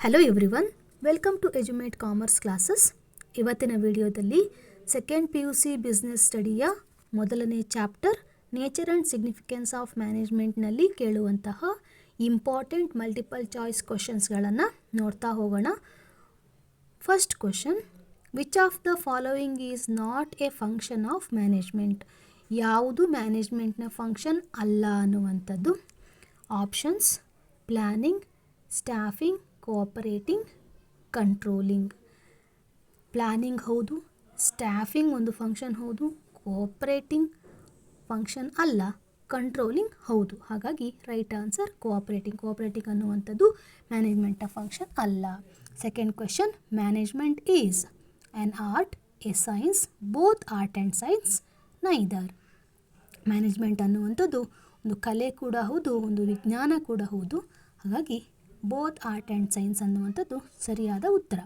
Hello everyone, welcome to Edumate commerce classes. ಇವತ್ತಿನ ವಿಡಿಯೋದಲ್ಲಿ second PUC business ಸ್ಟಡಿಯ ಮೊದಲನೇ chapter nature and significance of ಮ್ಯಾನೇಜ್ಮೆಂಟ್ನಲ್ಲಿ ಕೇಳುವಂತಹ ಇಂಪಾರ್ಟೆಂಟ್ ಮಲ್ಟಿಪಲ್ ಚಾಯ್ಸ್ ಕ್ವಶನ್ಸ್ಗಳನ್ನು ನೋಡ್ತಾ ಹೋಗೋಣ. First question, which of the following is not a function of management? ಯಾವುದು ಮ್ಯಾನೇಜ್ಮೆಂಟ್ನ ಫಂಕ್ಷನ್ ಅಲ್ಲ ಅನ್ನುವಂಥದ್ದು. Options: planning, staffing, cooperating, controlling. Planning ಹೌದು, ಸ್ಟಾಫಿಂಗ್ ಒಂದು ಫಂಕ್ಷನ್ ಹೌದು, ಕೋಆಪರೇಟಿಂಗ್ ಫಂಕ್ಷನ್ ಅಲ್ಲ, ಕಂಟ್ರೋಲಿಂಗ್ ಹೌದು. ಹಾಗಾಗಿ ರೈಟ್ ಆನ್ಸರ್ ಕೋಆಪರೇಟಿಂಗ್. ಕೋಆಪರೇಟಿಂಗ್ ಅನ್ನುವಂಥದ್ದು ಮ್ಯಾನೇಜ್ಮೆಂಟ್ನ ಫಂಕ್ಷನ್ ಅಲ್ಲ. Second question, management is an art, A science, both art and science, neither. Management ಅನ್ನುವಂಥದ್ದು ಒಂದು ಕಲೆ ಕೂಡ ಹೌದು, ಒಂದು ವಿಜ್ಞಾನ ಕೂಡ ಹೌದು. ಹಾಗಾಗಿ ಬೋತ್ ಆರ್ಟ್ ಆ್ಯಂಡ್ ಸೈನ್ಸ್ ಅನ್ನುವಂಥದ್ದು ಸರಿಯಾದ ಉತ್ತರ.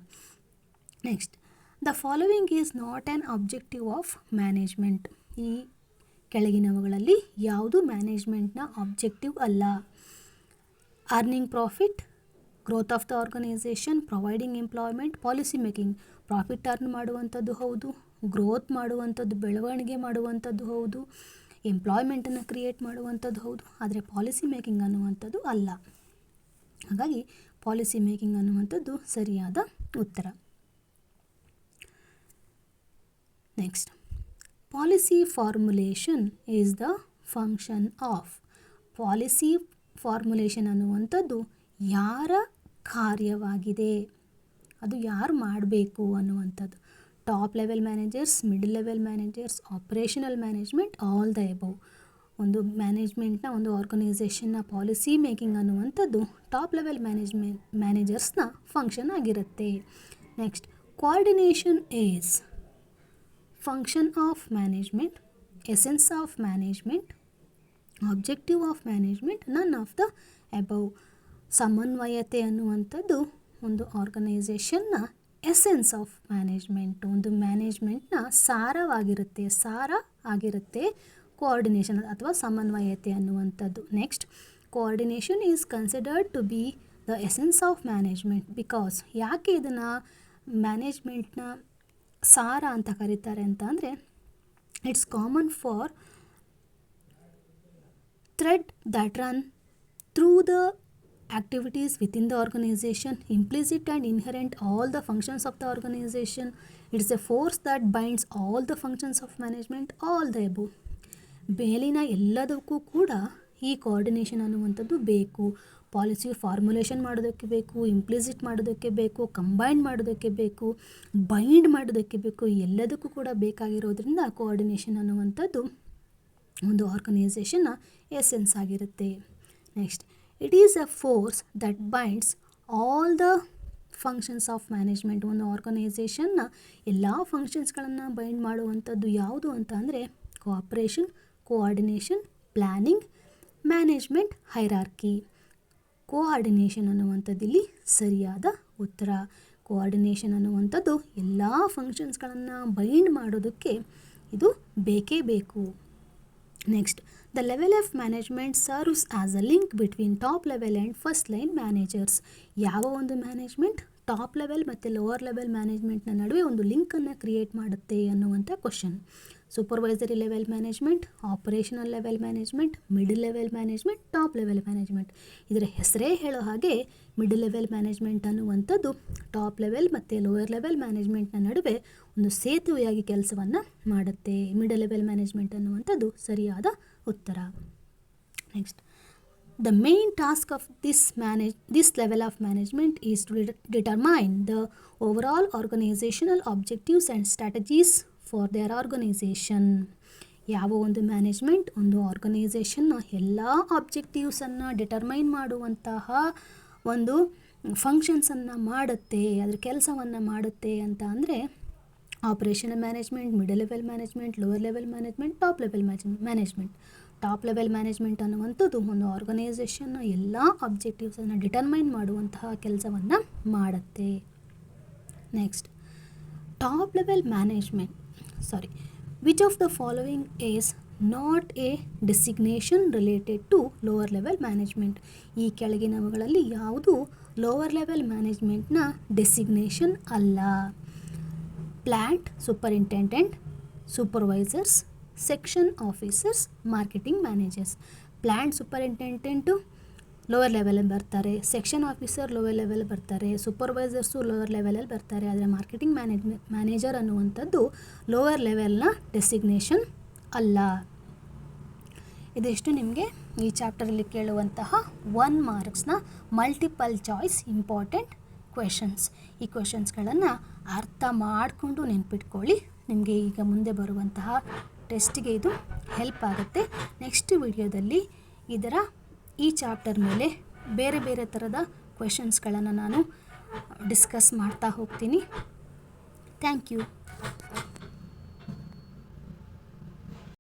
Next, the following is not an objective of management. ಈ ಕೆಳಗಿನವುಗಳಲ್ಲಿ ಯಾವುದು ಮ್ಯಾನೇಜ್ಮೆಂಟ್ನ ಆಬ್ಜೆಕ್ಟಿವ್ ಅಲ್ಲ? Earning profit, growth of the organisation, providing employment, policy making. Profit earn ಮಾಡುವಂಥದ್ದು ಹೌದು, ಗ್ರೋತ್ ಮಾಡುವಂಥದ್ದು, ಬೆಳವಣಿಗೆ ಮಾಡುವಂಥದ್ದು ಹೌದು, ಎಂಪ್ಲಾಯ್ಮೆಂಟನ್ನು ಕ್ರಿಯೇಟ್ ಮಾಡುವಂಥದ್ದು ಹೌದು. ಆದರೆ ಪಾಲಿಸಿ ಮೇಕಿಂಗ್ ಅನ್ನುವಂಥದ್ದು ಅಲ್ಲ. ಹಾಗಾಗಿ ಪಾಲಿಸಿ ಮೇಕಿಂಗ್ ಅನ್ನುವಂಥದ್ದು ಸರಿಯಾದ ಉತ್ತರ. Next, policy formulation is the function of. Policy formulation ಅನ್ನುವಂಥದ್ದು ಯಾರ ಕಾರ್ಯವಾಗಿದೆ? ಅದು ಯಾರು ಮಾಡಬೇಕು ಅನ್ನುವಂಥದ್ದು. Top level managers, middle level managers, operational management, all the above. ಒಂದು ಮ್ಯಾನೇಜ್ಮೆಂಟ್ನ, ಒಂದು ಆರ್ಗನೈಸೇಷನ್ನ ಪಾಲಿಸಿ ಮೇಕಿಂಗ್ ಅನ್ನುವಂಥದ್ದು ಟಾಪ್ ಲೆವೆಲ್ ಮ್ಯಾನೇಜರ್ಸ್ನ ಫಂಕ್ಷನ್ ಆಗಿರುತ್ತೆ. Next, coordination is function of management, essence of management, objective of management, none of the above. ಸಮನ್ವಯತೆ ಅನ್ನುವಂಥದ್ದು ಒಂದು ಆರ್ಗನೈಸೇಷನ್ನ essence of management, ಒಂದು ಮ್ಯಾನೇಜ್ಮೆಂಟ್ನ ಸಾರವಾಗಿರುತ್ತೆ, ಸಾರ ಆಗಿರುತ್ತೆ ಕೋಆರ್ಡಿನೇಷನ್ ಅಥವಾ ಸಮನ್ವಯತೆ ಅನ್ನುವಂಥದ್ದು. Next, coordination is considered to be the essence of management because. ಯಾಕೆ ಇದನ್ನು ಮ್ಯಾನೇಜ್ಮೆಂಟ್ನ ಸಾರ ಅಂತ ಕರೀತಾರೆ ಅಂತ ಅಂದರೆ, it's common for thread that run through the activities within the organization, implicit and inherent all the functions of the organization. It is a force that binds all the functions of management, all the above. ಮೇಲಿನ ಎಲ್ಲದಕ್ಕೂ ಕೂಡ ಈ coordination ಅನ್ನುವಂಥದ್ದು ಬೇಕು. Policy formulation ಮಾಡೋದಕ್ಕೆ ಬೇಕು, implicit ಮಾಡೋದಕ್ಕೆ ಬೇಕು, ಕಂಬೈನ್ ಮಾಡೋದಕ್ಕೆ ಬೇಕು, ಬೈಂಡ್ ಮಾಡೋದಕ್ಕೆ ಬೇಕು. ಎಲ್ಲದಕ್ಕೂ ಕೂಡ ಬೇಕಾಗಿರೋದ್ರಿಂದ ಕೋಆರ್ಡಿನೇಷನ್ ಅನ್ನುವಂಥದ್ದು ಒಂದು ಆರ್ಗನೈಸೇಷನ್ನ ಎಸೆನ್ಸ್ ಆಗಿರುತ್ತೆ. Next, it is a force that binds all the functions of management. ಒಂದು ಆರ್ಗನೈಸೇಷನ್ನ ಎಲ್ಲ ಫಂಕ್ಷನ್ಸ್ಗಳನ್ನು ಬೈಂಡ್ ಮಾಡುವಂಥದ್ದು ಯಾವುದು ಅಂತ ಅಂದರೆ cooperation, coordination, planning, management, hierarchy. Coordination ಅನ್ನುವಂಥದ್ದು ಇಲ್ಲಿ ಸರಿಯಾದ ಉತ್ತರ. ಕೋಆರ್ಡಿನೇಷನ್ ಅನ್ನುವಂಥದ್ದು ಎಲ್ಲ ಫಂಕ್ಷನ್ಸ್ಗಳನ್ನು ಬೈಂಡ್ ಮಾಡೋದಕ್ಕೆ ಇದು ಬೇಕೇ ಬೇಕು. Next, the level of management serves as a link between top level and first line managers. ಯಾವ ಒಂದು ಮ್ಯಾನೇಜ್ಮೆಂಟ್ ಟಾಪ್ ಲೆವೆಲ್ ಮತ್ತು ಲೋವರ್ ಲೆವೆಲ್ ಮ್ಯಾನೇಜ್ಮೆಂಟ್ನ ನಡುವೆ ಒಂದು ಲಿಂಕನ್ನು ಕ್ರಿಯೇಟ್ ಮಾಡುತ್ತೆ ಅನ್ನುವಂಥ question. Supervisory level management, operational level management, middle level management, top level management. ಇದರ ಹೆಸರೇ ಹೇಳೋ ಹಾಗೆ ಮಿಡಲ್ ಲೆವೆಲ್ ಮ್ಯಾನೇಜ್ಮೆಂಟ್ ಅನ್ನುವಂಥದ್ದು ಟಾಪ್ ಲೆವೆಲ್ ಮತ್ತು ಲೋಯರ್ ಲೆವೆಲ್ ಮ್ಯಾನೇಜ್ಮೆಂಟ್ನ ನಡುವೆ ಒಂದು ಸೇತುವೆಯಾಗಿ ಕೆಲಸವನ್ನು ಮಾಡುತ್ತೆ. ಮಿಡಲ್ ಲೆವೆಲ್ ಮ್ಯಾನೇಜ್ಮೆಂಟ್ ಅನ್ನುವಂಥದ್ದು ಸರಿಯಾದ ಉತ್ತರ. Next, the main task of this level of management is to determine the overall organisational objectives and strategies for their organisation. ಯಾವ ಒಂದು ಮ್ಯಾನೇಜ್ಮೆಂಟ್ ಒಂದು ಆರ್ಗನೈಸೇಷನ್ನ ಎಲ್ಲ ಆಬ್ಜೆಕ್ಟಿವ್ಸನ್ನು ಡಿಟರ್ಮೈನ್ ಮಾಡುವಂತಹ ಒಂದು ಫಂಕ್ಷನ್ಸನ್ನು ಮಾಡುತ್ತೆ, ಅದರ ಕೆಲಸವನ್ನು ಮಾಡುತ್ತೆ ಅಂತ ಅಂದರೆ operational management, middle level management, lower level management, top level management. Top level management ಅನ್ನುವಂಥದ್ದು ಒಂದು ಆರ್ಗನೈಸೇಷನ್ನ ಎಲ್ಲ ಆಬ್ಜೆಕ್ಟಿವ್ಸನ್ನು ಡಿಟರ್ಮೈನ್ ಮಾಡುವಂತಹ ಕೆಲಸವನ್ನು ಮಾಡುತ್ತೆ. Next, top level management which of the following is not a designation related to lower level management. ಈ ಕೆಳಗಿನವುಗಳಲ್ಲಿ ಯಾವುದು ಲೋವರ್ ಲೆವೆಲ್ ಮ್ಯಾನೇಜ್ಮೆಂಟ್ನ ಡೆಸಿಗ್ನೇಷನ್ ಅಲ್ಲ. Plant superintendent, supervisors, section officers, marketing managers. Plant superintendent lower ಲೆವೆಲಲ್ಲಿ ಬರ್ತಾರೆ, ಸೆಕ್ಷನ್ ಆಫೀಸರ್ ಲೋವರ್ ಲೆವೆಲ್ ಬರ್ತಾರೆ, supervisors lower ಲೆವೆಲಲ್ಲಿ ಬರ್ತಾರೆ. ಆದರೆ ಮಾರ್ಕೆಟಿಂಗ್ ಮ್ಯಾನೇಜರ್ ಅನ್ನುವಂಥದ್ದು ಲೋವರ್ ಲೆವೆಲ್ನ ಡೆಸಿಗ್ನೇಷನ್ ಅಲ್ಲ. ಇದಿಷ್ಟು ನಿಮಗೆ ಈ ಚಾಪ್ಟರಲ್ಲಿ ಕೇಳುವಂತಹ 1 ಮಾರ್ಕ್ಸ್ನ ಮಲ್ಟಿಪಲ್ ಚಾಯ್ಸ್ ಇಂಪಾರ್ಟೆಂಟ್ ಕ್ವೆಶನ್ಸ್. ಈ ಕ್ವೆಶನ್ಸ್ಗಳನ್ನು ಅರ್ಥ ಮಾಡಿಕೊಂಡು ನೆನ್ಪಿಟ್ಕೊಳ್ಳಿ. ನಿಮಗೆ ಈಗ ಮುಂದೆ ಬರುವಂತಹ ಟೆಸ್ಟ್ಗೆ ಇದು ಹೆಲ್ಪ್ ಆಗುತ್ತೆ. ನೆಕ್ಸ್ಟ್ ವಿಡಿಯೋದಲ್ಲಿ ಈ ಚಾಪ್ಟರ್ ಮೇಲೆ ಬೇರೆ ಬೇರೆ ಥರದ ಕ್ವೆಶನ್ಸ್ಗಳನ್ನು ನಾನು ಡಿಸ್ಕಸ್ ಮಾಡ್ತಾ ಹೋಗ್ತೀನಿ. Thank you.